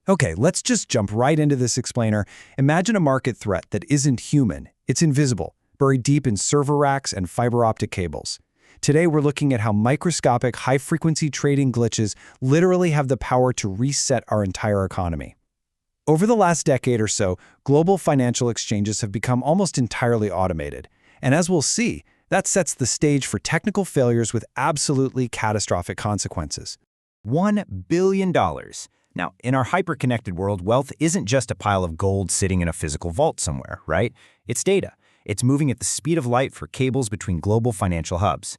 Okay, let's just jump right into this explainer. Imagine a market threat that isn't human. It's invisible, buried deep in server racks and fiber optic cables. Today, we're looking at how microscopic, high-frequency trading glitches literally have the power to reset our entire economy. Over the last decade or so, global financial exchanges have become almost entirely automated. And as we'll see, that sets the stage for technical failures with absolutely catastrophic consequences. $1 billion. Now, in our hyper-connected world, wealth isn't just a pile of gold sitting in a physical vault somewhere, right? It's data. It's moving at the speed of light for cables between global financial hubs.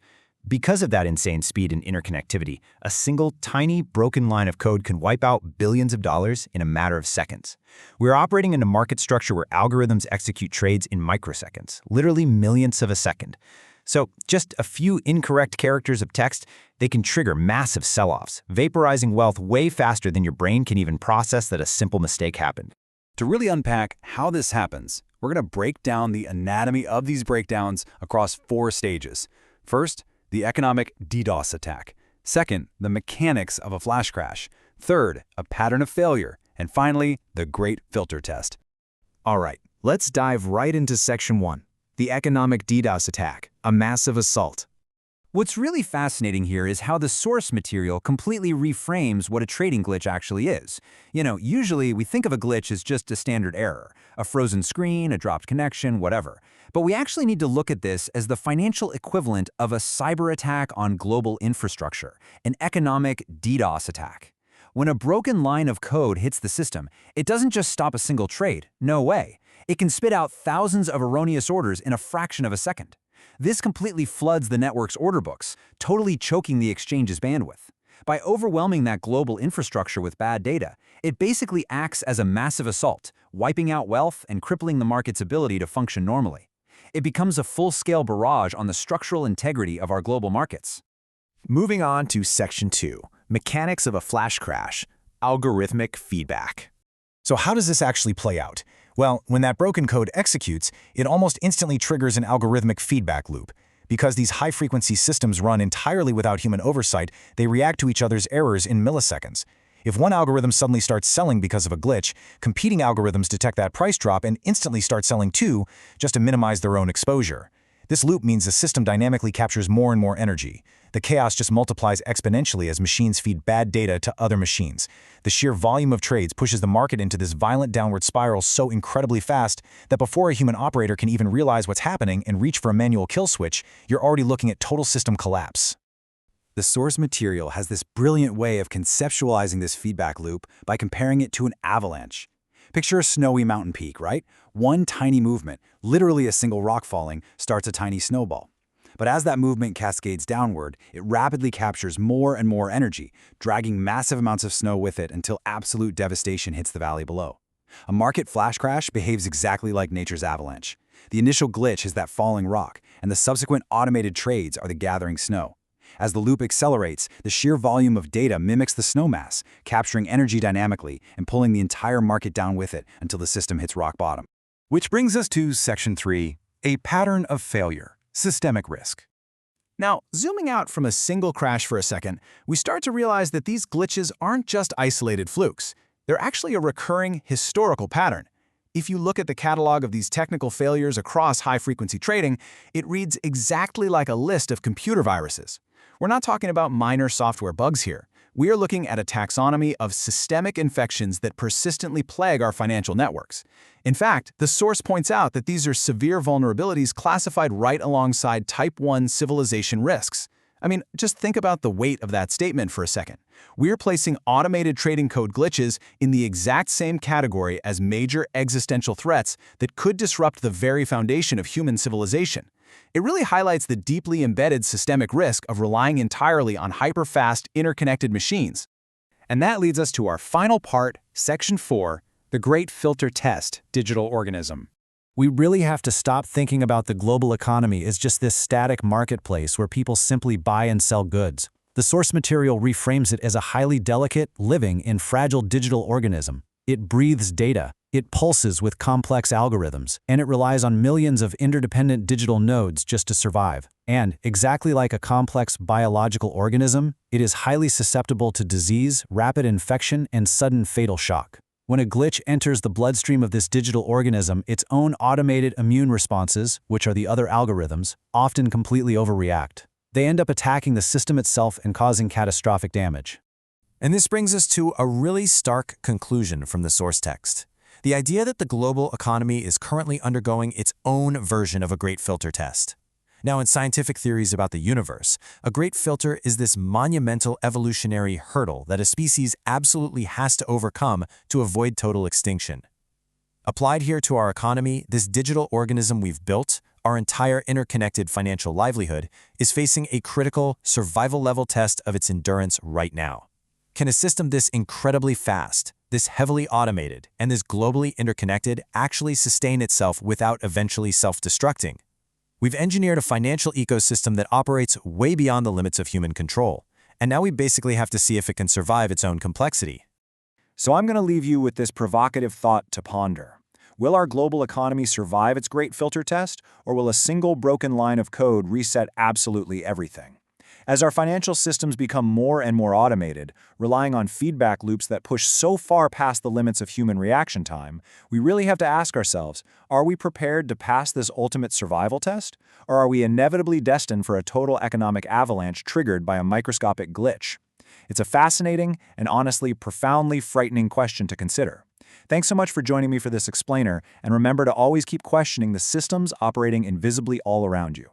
Because of that insane speed and interconnectivity, a single tiny broken line of code can wipe out billions of dollars in a matter of seconds. We're operating in a market structure where algorithms execute trades in microseconds, literally millionths of a second. So just a few incorrect characters of text, they can trigger massive sell-offs, vaporizing wealth way faster than your brain can even process that a simple mistake happened. To really unpack how this happens, we're going to break down the anatomy of these breakdowns across 4 stages. First, the economic DDoS attack. Second, the mechanics of a flash crash. Third, a pattern of failure. And finally, the great filter test. All right, let's dive right into Section 1, the economic DDoS attack, a massive assault. What's really fascinating here is how the source material completely reframes what a trading glitch actually is. Usually we think of a glitch as just a standard error, a frozen screen, a dropped connection, whatever. But we actually need to look at this as the financial equivalent of a cyber attack on global infrastructure, an economic DDoS attack. When a broken line of code hits the system, it doesn't just stop a single trade, no way. It can spit out thousands of erroneous orders in a fraction of a second. This completely floods the network's order books, totally choking the exchange's bandwidth. By overwhelming that global infrastructure with bad data, it basically acts as a massive assault, wiping out wealth and crippling the market's ability to function normally. It becomes a full-scale barrage on the structural integrity of our global markets. Moving on to Section 2, mechanics of a flash crash, algorithmic feedback. So how does this actually play out? Well, when that broken code executes, it almost instantly triggers an algorithmic feedback loop. Because these high-frequency systems run entirely without human oversight, they react to each other's errors in milliseconds. If one algorithm suddenly starts selling because of a glitch, competing algorithms detect that price drop and instantly start selling too, just to minimize their own exposure. This loop means the system dynamically captures more and more energy. The chaos just multiplies exponentially as machines feed bad data to other machines. The sheer volume of trades pushes the market into this violent downward spiral so incredibly fast that before a human operator can even realize what's happening and reach for a manual kill switch, you're already looking at total system collapse. The source material has this brilliant way of conceptualizing this feedback loop by comparing it to an avalanche. Picture a snowy mountain peak, right? One tiny movement, literally a single rock falling, starts a tiny snowball. But as that movement cascades downward, it rapidly captures more and more energy, dragging massive amounts of snow with it until absolute devastation hits the valley below. A market flash crash behaves exactly like nature's avalanche. The initial glitch is that falling rock, and the subsequent automated trades are the gathering snow. As the loop accelerates, the sheer volume of data mimics the snow mass, capturing energy dynamically and pulling the entire market down with it until the system hits rock bottom. Which brings us to Section 3, a pattern of failure, systemic risk. Now, zooming out from a single crash for a second, we start to realize that these glitches aren't just isolated flukes. They're actually a recurring historical pattern. If you look at the catalog of these technical failures across high-frequency trading, it reads exactly like a list of computer viruses. We're not talking about minor software bugs here. We are looking at a taxonomy of systemic infections that persistently plague our financial networks. In fact, the source points out that these are severe vulnerabilities classified right alongside Type 1 civilization risks. I mean, just think about the weight of that statement for a second. We're placing automated trading code glitches in the exact same category as major existential threats that could disrupt the very foundation of human civilization. It really highlights the deeply embedded systemic risk of relying entirely on hyper-fast, interconnected machines. And that leads us to our final part, Section 4, the great filter test, digital organism. We really have to stop thinking about the global economy as just this static marketplace where people simply buy and sell goods. The source material reframes it as a highly delicate, living, and fragile digital organism. It breathes data. It pulses with complex algorithms, and it relies on millions of interdependent digital nodes just to survive. And, exactly like a complex biological organism, it is highly susceptible to disease, rapid infection, and sudden fatal shock. When a glitch enters the bloodstream of this digital organism, its own automated immune responses, which are the other algorithms, often completely overreact. They end up attacking the system itself and causing catastrophic damage. And this brings us to a really stark conclusion from the source text. The idea that the global economy is currently undergoing its own version of a great filter test. Now, in scientific theories about the universe, a great filter is this monumental evolutionary hurdle that a species absolutely has to overcome to avoid total extinction. Applied here to our economy, this digital organism we've built, our entire interconnected financial livelihood, is facing a critical survival-level test of its endurance right now. Can a system this incredibly fast, this heavily automated, and this globally interconnected actually sustain itself without eventually self-destructing? We've engineered a financial ecosystem that operates way beyond the limits of human control, and now we basically have to see if it can survive its own complexity. So I'm going to leave you with this provocative thought to ponder. Will our global economy survive its great filter test, or will a single broken line of code reset absolutely everything? As our financial systems become more and more automated, relying on feedback loops that push so far past the limits of human reaction time, we really have to ask ourselves, are we prepared to pass this ultimate survival test? Or are we inevitably destined for a total economic avalanche triggered by a microscopic glitch? It's a fascinating and honestly profoundly frightening question to consider. Thanks so much for joining me for this explainer, and remember to always keep questioning the systems operating invisibly all around you.